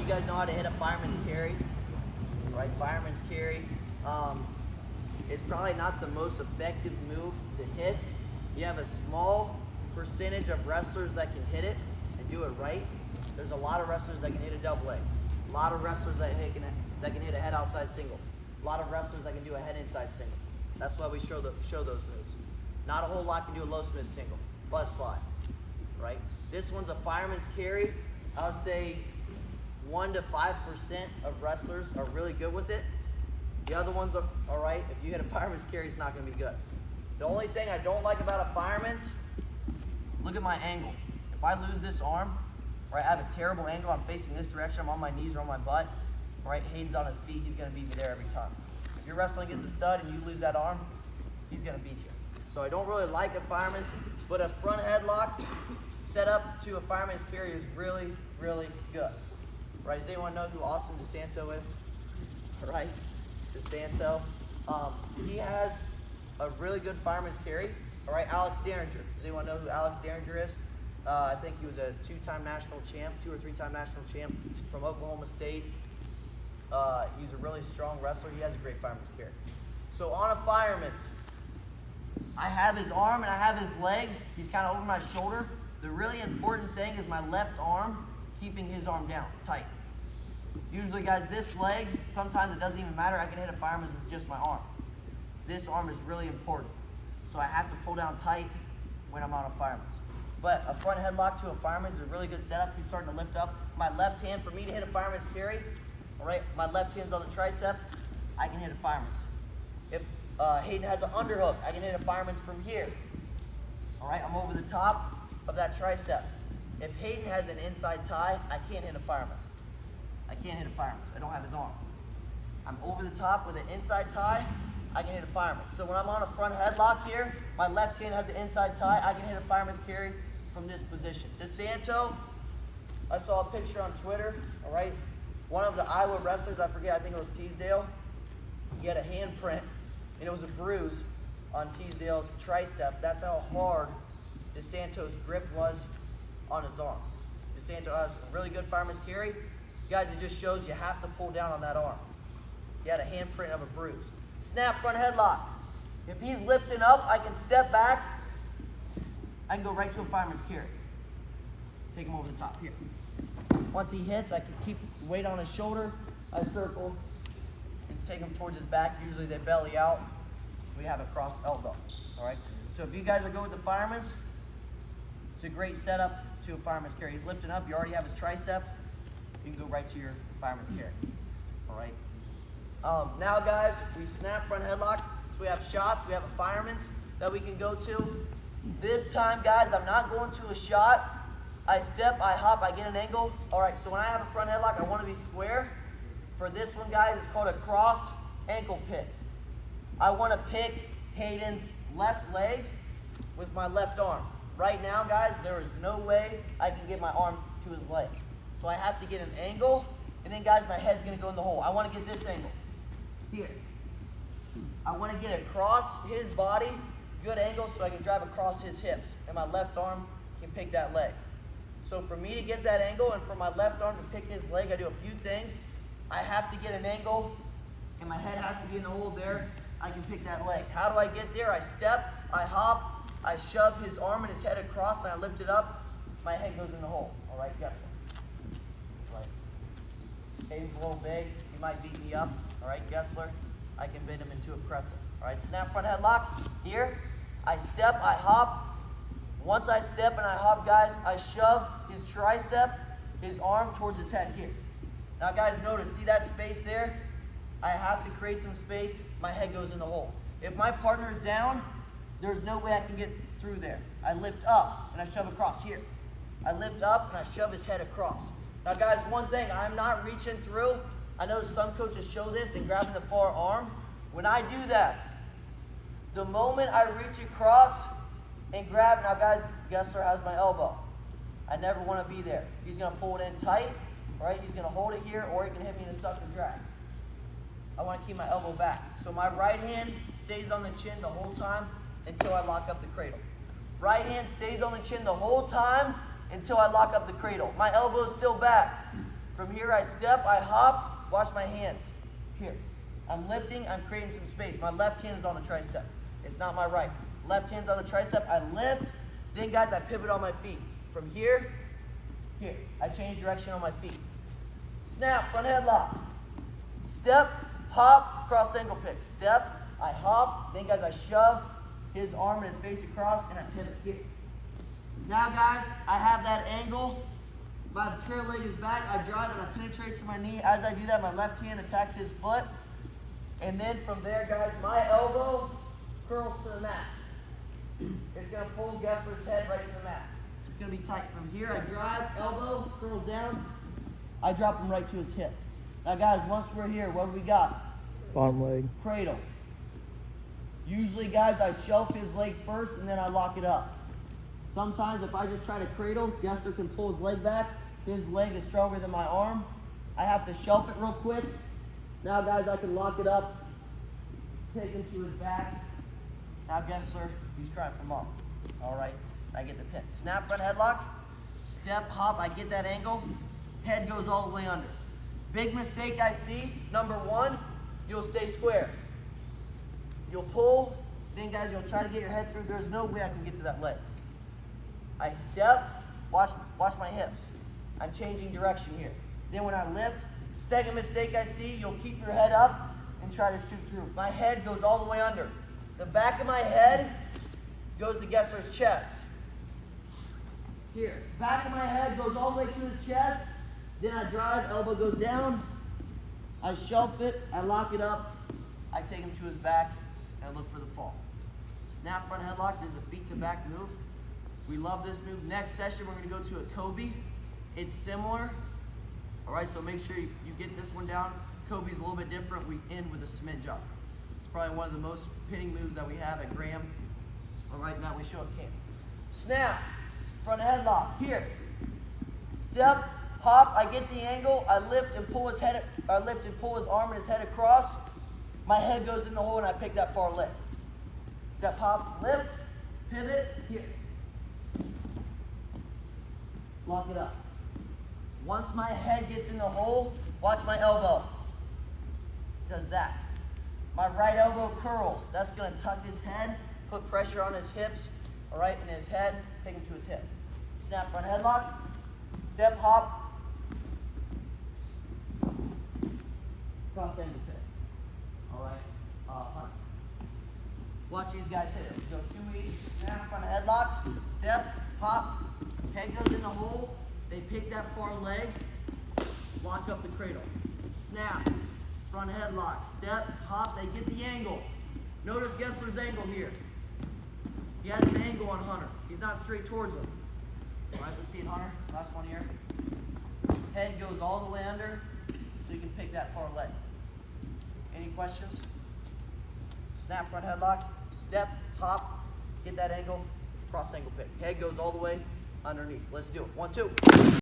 you guys know how to hit a fireman's carry, right? Fireman's carry is probably not the most effective move to hit. You have a small percentage of wrestlers that can hit it and do it right. There's a lot of wrestlers that can hit a double leg. A lot of wrestlers that can hit a head outside single. A lot of wrestlers that can do a head inside single. That's why we show those moves. Not a whole lot can do a low Smith single, butt slide, right? This one's a fireman's carry. I would say 1 to 5% of wrestlers are really good with it. The other ones are all right. If you hit a fireman's carry, it's not going to be good. The only thing I don't like about a fireman's, look at my angle. If I lose this arm, right, I have a terrible angle. I'm facing this direction. I'm on my knees or on my butt. Right, Hayden's on his feet. He's going to beat me there every time. If you're wrestling against a stud and you lose that arm, he's going to beat you. So I don't really like a fireman's, but a front headlock set up to a fireman's carry is really, really good. Right? Does anyone know who Austin DeSanto is? Right? DeSanto. He has a really good fireman's carry. All right, Alex Derringer. Does anyone know who Alex Derringer is? I think he was a 2-time national champ, 2 or 3-time national champ from Oklahoma State. He's a really strong wrestler. He has a great fireman's carry. So on a fireman's, I have his arm and I have his leg. He's kind of over my shoulder. The really important thing is my left arm keeping his arm down, tight. Usually, guys, this leg, sometimes it doesn't even matter. I can hit a fireman's with just my arm. This arm is really important. So I have to pull down tight when I'm on a fireman's. But a front headlock to a fireman's is a really good setup. He's starting to lift up. My left hand, for me to hit a fireman's carry, all right, my left hand's on the tricep, I can hit a fireman's. If Hayden has an underhook, I can hit a fireman's from here. All right, I'm over the top of that tricep. If Hayden has an inside tie, I can't hit a fireman's. I can't hit a fireman's. I don't have his arm. I'm over the top with an inside tie, I can hit a fireman's. So when I'm on a front headlock here, my left hand has an inside tie, I can hit a fireman's carry from this position. DeSanto, I saw a picture on Twitter, all right? One of the Iowa wrestlers, I forget, I think it was Teasdale, he had a handprint, and it was a bruise on Teasdale's tricep. That's how hard DeSanto's grip was on his arm. DeSanto has a really good fireman's carry. Guys, it just shows you have to pull down on that arm. He had a handprint of a bruise. Snap front headlock. If he's lifting up, I can step back. I can go right to a fireman's carry. Take him over the top here. Once he hits, I can keep weight on his shoulder. I circle and take him towards his back. Usually they belly out. We have a cross elbow. All right. So if you guys are going with the fireman's, it's a great setup to a fireman's carry. He's lifting up. You already have his tricep. You can go right to your fireman's carry. All right. Now, guys, we snap front headlock. So we have shots. We have a fireman's that we can go to. This time, guys, I'm not going to a shot. I step, I hop, I get an angle. All right, so when I have a front headlock, I want to be square. For this one, guys, it's called a cross ankle pick. I want to pick Hayden's left leg with my left arm. Right now, guys, there is no way I can get my arm to his leg. So I have to get an angle, and then, guys, my head's going to go in the hole. I want to get this angle here. I want to get across his body, good angle, so I can drive across his hips, and my left arm can pick that leg. So for me to get that angle and for my left arm to pick his leg, I do a few things. I have to get an angle, and my head has to be in the hole there. I can pick that leg. How do I get there? I step, I hop, I shove his arm and his head across, and I lift it up. My head goes in the hole. All right, yes. Right. Hayden's a little big. He might beat me up. All right, Gessler, I can bend him into a pretzel. All right, snap front headlock. Here, I step, I hop. Once I step and I hop, guys, I shove his tricep, his arm towards his head here. Now, guys, notice, see that space there? I have to create some space. My head goes in the hole. If my partner is down, there's no way I can get through there. I lift up and I shove across here. I lift up and I shove his head across. Now, guys, one thing, I'm not reaching through. I know some coaches show this and grabbing the far arm. When I do that, the moment I reach across and grab, now, guys, Gessler has my elbow. I never want to be there. He's going to pull it in tight, right? He's going to hold it here, or he can hit me in a sucker drag. I want to keep my elbow back. So my right hand stays on the chin the whole time until I lock up the cradle. Right hand stays on the chin the whole time until I lock up the cradle. My elbow is still back. From here I step, I hop, watch my hands. Here. I'm lifting, I'm creating some space. My left hand is on the tricep. It's not my right. Left hand's on the tricep, I lift. Then guys, I pivot on my feet. From here, here. I change direction on my feet. Snap, front headlock. Step, hop, cross ankle pick. Step, I hop. Then guys, I shove his arm and his face across and I pivot here. Now guys, I have that angle. My trail leg is back. I drive and I penetrate to my knee. As I do that, my left hand attacks his foot. And then from there, guys, my elbow curls to the mat. It's going to pull Gessler's head right to the mat. It's going to be tight. From here, I drive, elbow, curls down. I drop him right to his hip. Now, guys, once we're here, what do we got? Bottom leg. Cradle. Usually, guys, I shelf his leg first and then I lock it up. Sometimes if I just try to cradle, Gessler can pull his leg back. His leg is stronger than my arm. I have to shelf it real quick. Now, guys, I can lock it up, take him to his back. Now, Gessler, he's crying for mom. All right, I get the pin. Snap, front headlock, step, hop, I get that angle. Head goes all the way under. Big mistake I see, number one, you'll stay square. You'll pull, then guys, you'll try to get your head through. There's no way I can get to that leg. I step, watch my hips. I'm changing direction here. Then when I lift, second mistake I see, you'll keep your head up and try to shoot through. My head goes all the way under. The back of my head goes to Gessler's chest. Here, back of my head goes all the way to his chest. Then I drive, elbow goes down. I shelf it, I lock it up. I take him to his back and I look for the fall. Snap front headlock, this is a feet to back move. We love this move. Next session, we're gonna go to a Kobe. It's similar. All right, so make sure you get this one down. Kobe's a little bit different. We end with a cement job. It's probably one of the most pinning moves that we have at Graham. All right, now we show at camp. Snap, front headlock, here. Step, hop, I get the angle, I lift and pull his head, I lift and pull his arm and his head across. My head goes in the hole and I pick that far leg. Step, hop, lift, pivot, here. Lock it up. Once my head gets in the hole, watch my elbow. Does that. My right elbow curls. That's gonna tuck his head, put pressure on his hips, all right, and his head, take him to his hip. Snap front headlock, step hop, cross ankle pick. All right, hunt. Watch these guys hit it. Go 2 each, snap front headlock, step, hop, head goes in the hole. They pick that far leg, lock up the cradle. Snap, front headlock, step, hop, they get the angle. Notice Gessler's angle here. He has an angle on Hunter. He's not straight towards him. All right, let's see it, Hunter. Last one here. Head goes all the way under, so you can pick that far leg. Any questions? Snap, front headlock, step, hop, get that angle, cross ankle pick. Head goes all the way underneath. Let's do it. 1, 2.